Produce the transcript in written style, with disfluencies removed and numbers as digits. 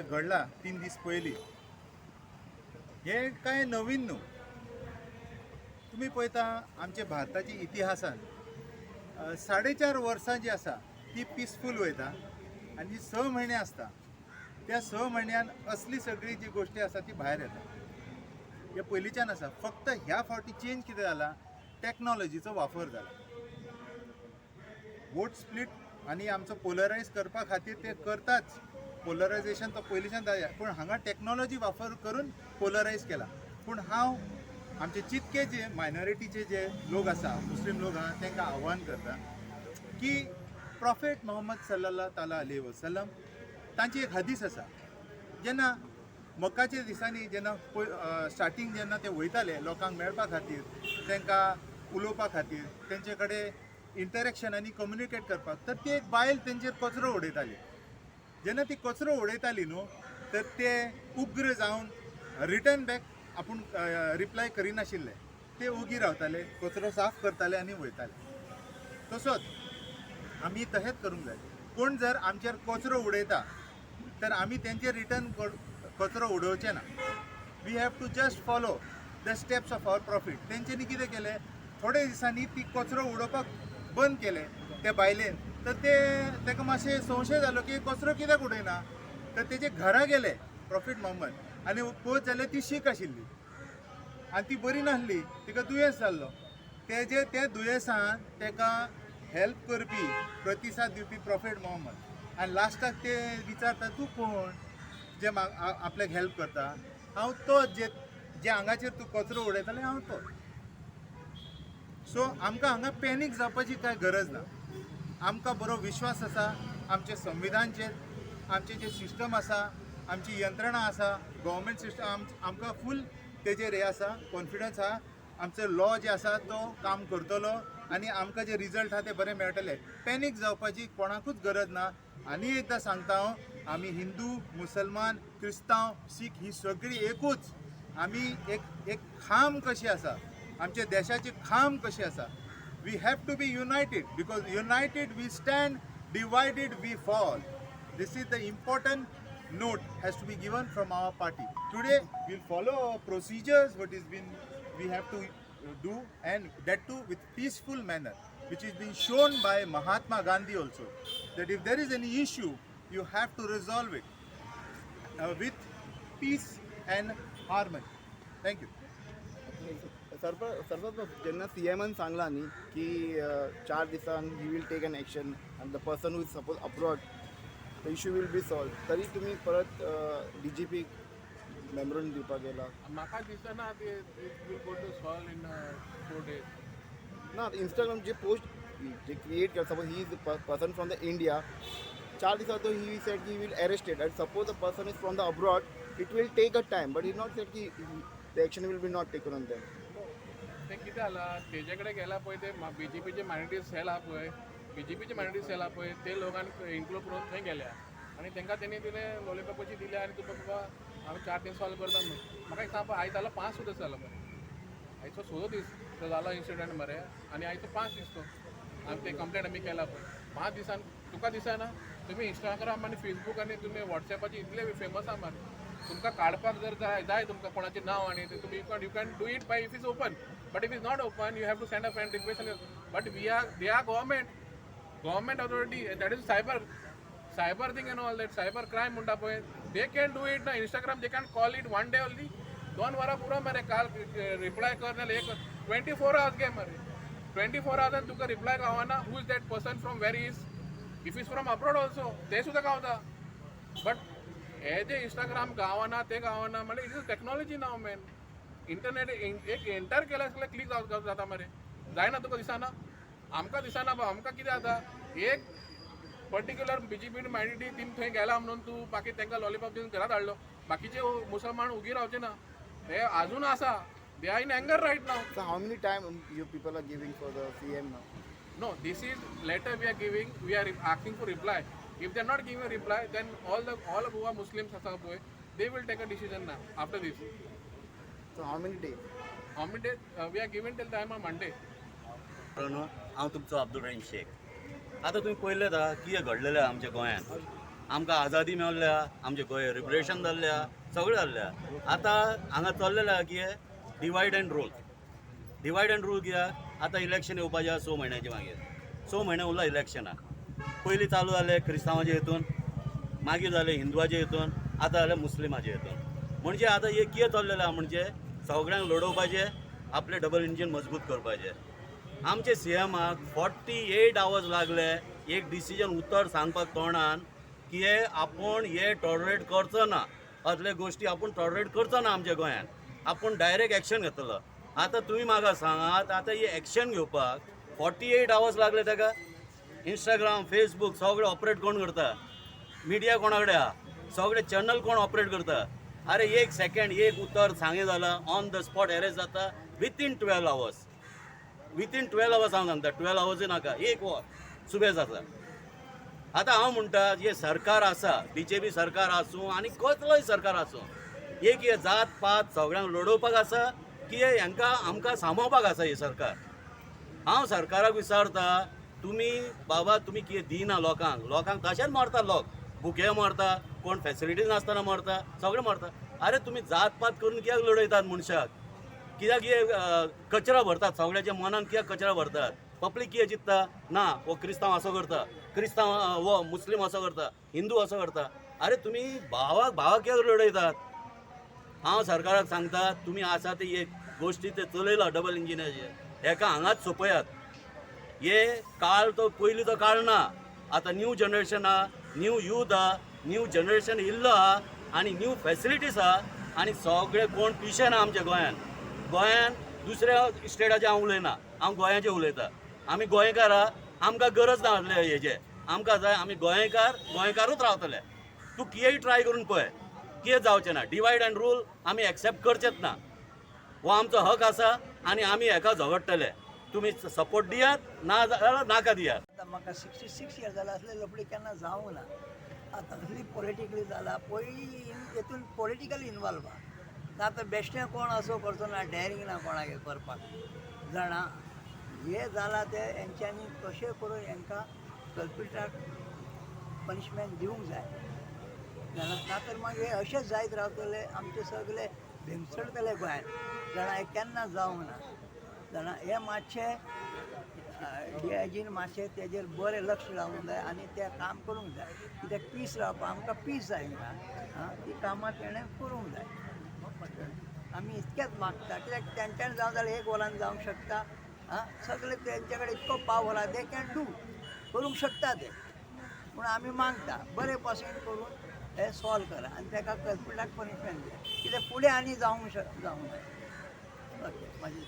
घडला 3 दीस पयलीं हे काय नवीन न्हू. तुम्ही पळयता आमच्या भारताच्या इतिहासान 4.5 वर्सां जी आसा ती पिसफूल वयता आनी 6 म्हयने आसता त्या 6 म्हयन्यान असली सगळी जी गोश्टी आसा ती भायर येता. हे पयलींच्यान आसा. फक्त ह्या फावटी चेंज कितें जाला, टॅक्नॉलॉजीचो वापर जाला. वोट स्प्लीट आनी आमचो पोलरायज करपा खातीर ते करताच. पोलरायजेशन तो पयलींच्यान जाया, पूण हांगा टॅक्नॉलॉजी वापर करून पोलरायज केला. पूण हांव आमचे जितके जे मायनॉरिटीचे जे लोक आसा, मुस्लीम लोक आहा, तांकां आव्हान करता की प्रॉफेट मोहम्मद सल्लल्लाहु ताला अलैहि वसल्लम तांची एक हदीस आसा. जेन्ना मक्काच्या दिसांनी जेन्ना स्टार्टींग जेन्ना ते वयताले लोकांक मेळपा खातीर, तांकां उलोवपा खातीर, तेंचे कडेन इंटरेक्शन आनी कम्युनिकेट करपाक, तर ती एक बायल तेंचेर कचरो उडयताली. जेन्ना ती कचरो उडयताली न्हू, तर ते उग्र जावन रिटर्न बॅक आपूण रिप्लाय करिनाशिल्ले. ते ओगी रावताले, कचरो साफ करताले आनी वयताले. तसोच आमी तशेंच करूंक जाय. कोण जर आमचेर कचरो उडयता तर आमी तेंचेर रिटर्न कचरो उडोवचे ना. We have to just follow the steps of our prophet. तेंच्यांनी कितें केलें, थोड्या दिसांनी ती कचरो उडोवपाक बंद केले त्या बायलेन. तर ताका मातशें संशय जालो की कचरो कित्याक उडयना. तर तेजे घरा गेले प्रॉफीट मोहम्मद आनी पळयत जाल्यार ती शीख आशिल्ली आनी ती बरी नासली, तिका दुयेंस जाल्लो. त्या दुयेंसान ताका हेल्प करपी, प्रतिसाद दिवपी प्रॉफेट मोहम्मद. आनी लास्टाक ते विचारता, तूं कोण जे आपल्याक हेल्प करता. हांव तो जे हांगाचेर तूं कचरो उडयताले, हांव तो. सो आमकां हांगा पॅनीक जावपाची कांय गरज ना. आमकां बरो विश्वास आसा आमचे संविधानचेर, आमचे जे सिस्टम आसा, आमची यंत्रणा आसा, गव्हर्मेंट सिस्टम, आमकां फूल तेजेर हे आसा, कॉन्फिडन्स आहा. आमचो लॉ जे आसा तो काम करतलो आनी आमकां जे रिजल्ट आहा ते बरे मेळटले. पॅनीक जावपाची कोणाकूच गरज ना. आनी एकदां सांगता हांव, आमी हिंदू, मुसलमान, क्रिस्तांव, सीख ही सगळी एकूच. आमी एक खांब कशी आसा, आमच्या देशाची खांब कशी आसा. We have to be united, because united we stand, divided we fall. This is the important note has to be given from our party. Today we'll follow our procedures, what is been we have to do, and that too with peaceful manner, which is being shown by Mahatma Gandhi also, that if there is any issue, you have to resolve it with peace and harmony. Thank you. Sarpanch जेन्ना CMन सांगला न्ही की 4 दिसान ही will take an action and the person who is suppose abroad the issue will be solve, तरी तुम्ही परत DGP मेमोरंडम दिवपाक गेला. म्हाका दिसना ते will go to solve in 4 days. ना इंस्टाग्राम जे पोस्ट जे क्रिएट केला, suppose he is person from the India, 4 दिसा तो ही सेड की will arrested and suppose the person is from the abroad, it will take a time, but is not said की the action will be not taken on them. ते कितें जालां, तेजे कडेन गेला पळय ते BJPचे मायनॉरिटी सेल आहा पळय, BJPचे मायनॉरिटी सेल आहा पळय, ते लोकांनी इन्क्लूड करून थंय गेल्या आनी तांकां तेणी दिलें लॉलीपॉपाची दिले आनी तुका बाबा हांवें 4 दीस सॉल्व करता म्हणून. म्हाका एक सांग, आयज जालो 5 सुद्दां जालो मरे, आयचो 6 दीस तो जालो इन्सिडंट मरे, आनी आयचो 5 दीस तो आनी ते कंप्लेंट आमी केला पळय. 5 दिसान तुका दिसना, तुम्ही इंस्टाग्राम आनी फेसबूक आनी तुमी वॉट्सॅपाचे इतले फेमस आहा मरे, तुमकां काडपाक जर जाय तुमकां कोणाचें नांव आनी ते तुमी you can do it by if is open, but if is not open you have to send a friend request. But they are government authority, that is cyber thing and all that, cyber crime म्हणटा पळय, they can do it ना. Instagram they can call it 1 day only, 2 वरां पुरो मरे. काल reply कर नाल्यार एक 24 hours घे मरे. 24 hours तुका रिप्लाय गावना, who is that person from where is, if is from abroad also ते सुद्दां गावता. बट हे जे इंस्टाग्राम गावना ते गावना म्हणजे it is technology now man. Internet एक एंटर केल्यार सगळें क्लिक जाता मरे, जायना तुका दिसना. आमकां दिसना, आमकां कितें जाता, एक पर्टिक्युलर BJP मायनॉरिटी टीम थंय गेला म्हणून तूं बाकी तांकां लॉलीपॉप दिवन घरात हाडलो, बाकीचे मुसलमान उगी रावचे ना. हे अजून आसा, they are in anger right now. So how many time you people are giving for the CM now? No, this is letter we are giving, we are asking for reply. If they are not giving a reply, then all of who are Muslims asa boy, they will take a decision now after this. So how many days? How many days? We are given till time on Monday. हांव तुमचो अब्दुल रहीम शेख. आतां तुमी पळयलें कितें घडलेलें आमच्या गोंयांत. आमकां आझादी मेळ्ळ्या, आमचें गोंय लिबरेशन जाल्ल्या, सगळें जाल्ल्या. आतां हांगा चल्लेलें आहा कितें divide and rule. Divide and rule कित्याक आतां इलेक्शन येवपाचें आहा 6 म्हयन्याचे मागीर. 6 म्हयने उरला इलेक्शनाक. पयलीं चालू जालें क्रिस्तांवाचे हितून, मागीर जालें हिंदुवाचे हितून, आतां जालें मुस्लिमाचे हितून. म्हणजे आतां हे कितें चल्लेलें आहा म्हणजे सगळ्यांक लडोवपाचें, आपलें डबल इंजीन मजबूत करपाचें. आमचे सीएमाक 48 आवर्स लागले एक डिसिजन उत्तर सांगपाक तोंडान की हे आपूण हे टॉलरेट करचो ना. असले गोश्टी आपूण टॉलरेट करचो ना आमच्या गोंयांत. आपूण डायरेक्ट एक्शन घेतलो. आतां तुमी म्हाका सांगात आतां ही एक्शन घेवपाक 48 आवर्स लागले ताका. इंस्टाग्राम, फेसबूक सगळें ऑपरेट कोण करता? मिडिया कोणा कडेन आहा? सगळे चॅनल कोण ऑपरेट करता? अरे एक सेकंड एक उतर सांगे जालां ऑन द स्पॉट अरेस्ट जाता विथीन 12 आवर्स. विथीन 12 आवर्स हांव सांगता, 12 आवर्स नाका, एक वर सुबेज जाता. आतां हांव म्हणटा हे सरकार आसा, BJP सरकार आसूं आनी कसलोय सरकार आसूं, एक हे जात पात सगळ्यांक लडोवपाक आसा की हे हांकां आमकां सांबाळपाक आसा ही सरकार. हांव सरकाराक विचारता तुमी बाबा तुमी कितें दिना लोकांक तशेंच मारता. लोक भुके मारता, कोण फॅसिलिटीज नासतना मारता, सगळें मारता. अरे तुमी जात पात करून कित्याक लडयतात मनशाक? कित्याक हे कचरा भरतात सगळ्याच्या मनान? कित्याक कचरा भरतात? पब्लीक कितें चिंतता ना हो क्रिस्तांव असो करता, क्रिस्तांव हो मुस्लीम असो करता, हिंदू असो करता. अरे तुमी भावाक कित्याक लडयतात? हांव सरकाराक सांगता तुमी आसा ते एक गोश्टी ते चलयला डबल इंजिनाचे, हेका हांगाच सोपयात. हे काळ तो पयलींचो काळ ना. आतां न्यू जनरेशन आहा, न्यू यूथ आहा, न्यू जनरेशन इल्लो आहा आनी न्यू फॅसिलिटीज आहा आनी सगळे कोण पिशें ना आमच्या गोंयान. दुसऱ्या स्टेटाचे हांव उलयना, हांव गोंयाचें उलयतां. आमी गोंयकार आहा, आमकां गरज ना आसले हेजे. आमकां जाय आमी गोंयकारूच रावतले. तूं कितेंय ट्राय करून पळय, कितें जावचें ना. डिवायड अँड रूल आमी एक्सेप्ट करचेच ना. हो आमचो हक आसा आनी आमी हेका झगडटले. तुमी सपोर्ट दियात ना जाल्यार नाका दियात. आतां म्हाका 66 इयर्स जाला असले लफडे केन्ना जावंक ना. आतां असली पॉलिटिकली जाला. पयलीं हेतून पॉलिटिकल इनवॉल्व आहा. आतां बेश्टें कोण असो करचो ना, डेरिंग ना कोणागे करपाक जाणा. हे जाला ते हेंच्यांनी कशें करून हेंकां कल्पिटाक पनिशमेंट दिवंक जाय जाणा. नातर मागीर हे अशेंच जायत रावतले, आमचे सगळे भिमसडटले गोंयांत जाणा. हे केन्ना जावंक ना जाणा. हे मातशें DIGन मातशें तेजेर बरें लक्ष लावूंक जाय आनी तें काम करूंक जाय. कित्याक पीस रावपाक आमकां पीस जाय हिंगा. ती कामां तेणें करूंक जाय. आमी इतकेंच मागता कित्याक तेंच्यान जावं जाल्यार एक वरान जावंक शकता. सगळे तेंचे कडेन इतको पावर आहा, दे कॅन डू, करूंक शकता ते. पूण आमी मागता बरे पासून करून हे सॉल्व करा आनी तेका कल्पिटाक पनिशमेंट दिया. कित्याक फुडें आनी जावंक जाय. ओके, म्हाजी